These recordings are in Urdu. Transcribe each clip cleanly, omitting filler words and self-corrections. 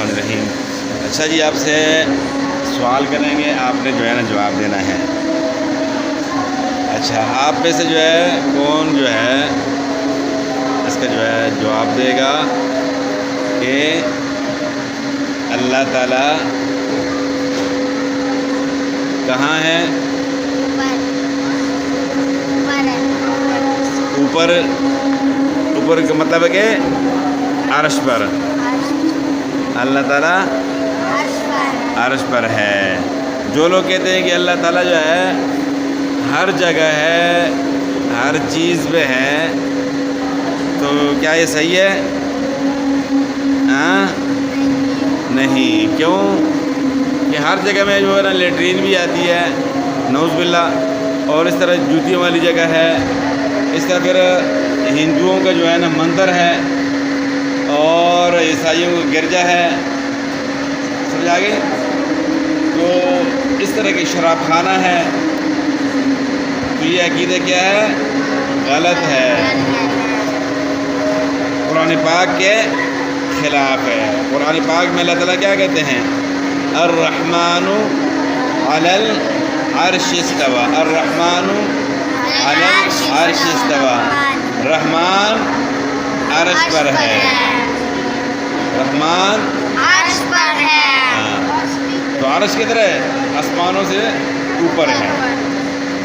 الرحمن الرحیم۔ اچھا جی، آپ سے سوال کریں گے، آپ نے جو ہے نا جواب دینا ہے۔ اچھا، آپ میں سے جو ہے کون جو ہے اس کا جو ہے جواب دے گا کہ اللہ تعالیٰ کہاں ہے؟ اوپر کا مطلب ہے کہ عرش پر۔ اللہ تعالیٰ عرش پر ہے۔ جو لوگ کہتے ہیں کہ اللہ تعالیٰ جو ہے ہر جگہ ہے، ہر چیز پہ ہے، تو کیا یہ صحیح ہے؟ نہیں۔ کیوں؟ کہ ہر جگہ میں جو ہے نا لیٹرین بھی آتی ہے، نعوذ باللہ، اور اس طرح جوتیوں والی جگہ ہے، اس طرح پھر ہندوؤں کا جو ہے نا مندر ہے، اور عیسائیوں کا گرجا ہے، سمجھ آ گئی؟ تو اس طرح کی شراب خانہ ہے، تو یہ عقیدہ کیا ہے؟ غلط ہے، قرآن پاک کے خلاف ہے۔ قرآن پاک میں اللہ تعالیٰ کیا کہتے ہیں؟ الرحمن علی العرش استوى، الرحمن علی العرش استوى، رحمان عرش پر ہے، رحمان عرش پر ہے۔ تو عرش کدھر ہے؟ آسمانوں سے اوپر ہے۔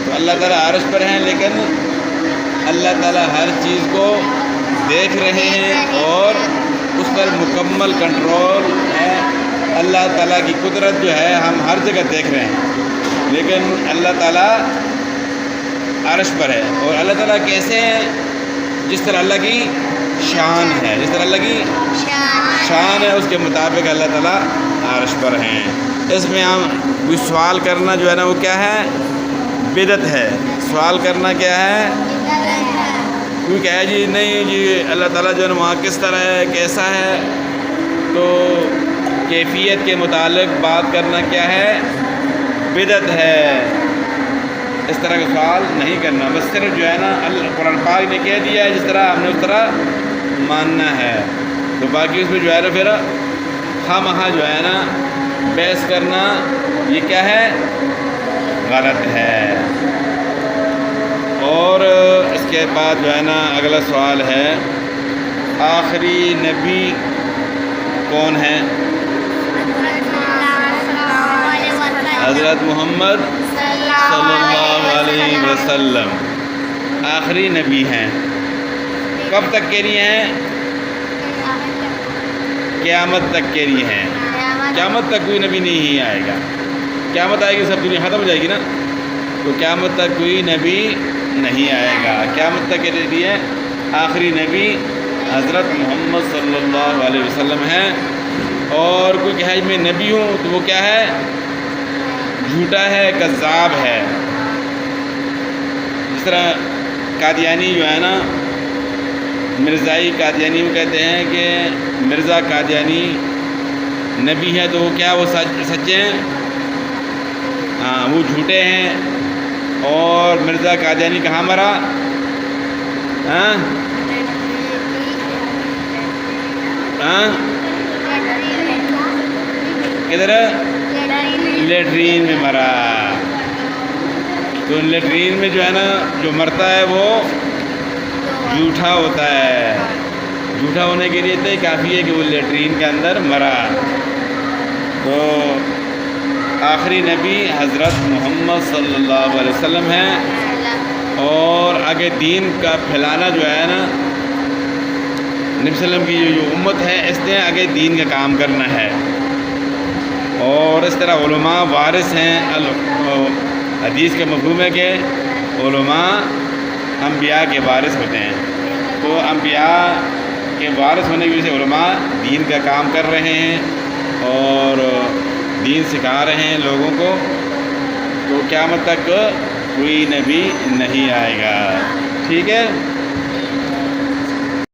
تو اللہ تعالیٰ عرش پر ہیں، لیکن اللہ تعالیٰ ہر چیز کو دیکھ رہے ہیں اور اس پر مکمل کنٹرول ہے۔ اللہ تعالیٰ کی قدرت جو ہے ہم ہر جگہ دیکھ رہے ہیں، لیکن اللہ تعالیٰ عرش پر ہے۔ اور اللہ تعالیٰ کیسے ہیں؟ جس طرح اللہ کی شان ہے، جس طرح اللہ کی شان ہے اس کے مطابق اللہ تعالیٰ عرش پر ہیں۔ اس میں ہم کوئی سوال کرنا جو ہے نا وہ کیا ہے؟ بدعت ہے۔ سوال کرنا کیا ہے؟ کوئی کہے جی نہیں جی اللہ تعالیٰ جو ہے نا وہاں کس طرح ہے، کیسا ہے، تو کیفیت کے متعلق بات کرنا کیا ہے؟ بدعت ہے۔ اس طرح کا سوال نہیں کرنا، بس صرف جو ہے نا قرآن پاک نے کہہ دیا ہے جس طرح ہم نے اس طرح ماننا ہے۔ تو باقی اس میں جو ہے نا پھر خواہ جو ہے نا بحث کرنا یہ کیا ہے؟ غلط ہے۔ اور اس کے بعد جو ہے نا اگلا سوال ہے، آخری نبی کون ہے؟ حضرت محمد صلی اللہ علیہ وسلم آخری نبی ہیں۔ کب تک کے لیے ہیں؟ قیامت تک کے لیے ہیں۔ قیامت تک کوئی نبی نہیں آئے گا۔ قیامت آئے گی سب دنیا ختم ہو جائے گی نا، تو قیامت تک کوئی نبی نہیں آئے گا۔ قیامت تک کے لیے آخری نبی حضرت محمد صلی اللہ علیہ وسلم ہیں۔ اور کوئی کہے میں نبی ہوں تو وہ کیا ہے؟ جھوٹا ہے، کذاب ہے۔ جس طرح قادیانی جو ہے نا، مرزائی قادیانی، وہ کہتے ہیں کہ مرزا قادیانی نبی ہے، تو وہ کیا وہ سچے ہیں؟ ہاں، وہ جھوٹے ہیں۔ اور مرزا قادیانی کہاں مرا؟ کدھر؟ لیٹرین میں مرا۔ تو لیٹرین میں جو ہے نا جو مرتا ہے وہ جھوٹا ہوتا ہے۔ جھوٹا ہونے کے لیے تو کافی ہے کہ وہ لیٹرین کے اندر مرا۔ تو آخری نبی حضرت محمد صلی اللہ علیہ وسلم ہیں۔ اور آگے دین کا پھیلانا جو ہے نا، نبی صلی اللہ علیہ وسلم کی جو امت ہے اس نے آگے دین کا کام کرنا ہے۔ اور اس طرح علماء وارث ہیں۔ حدیث کے مفہوم ہے کہ علماء انبیاء کے وارث ہوتے ہیں۔ تو انبیاء کے وارث ہونے کی وجہ سے علماء دین کا کام کر رہے ہیں اور دین سکھا رہے ہیں لوگوں کو۔ تو قیامت تک کوئی نبی نہیں آئے گا۔ ٹھیک ہے؟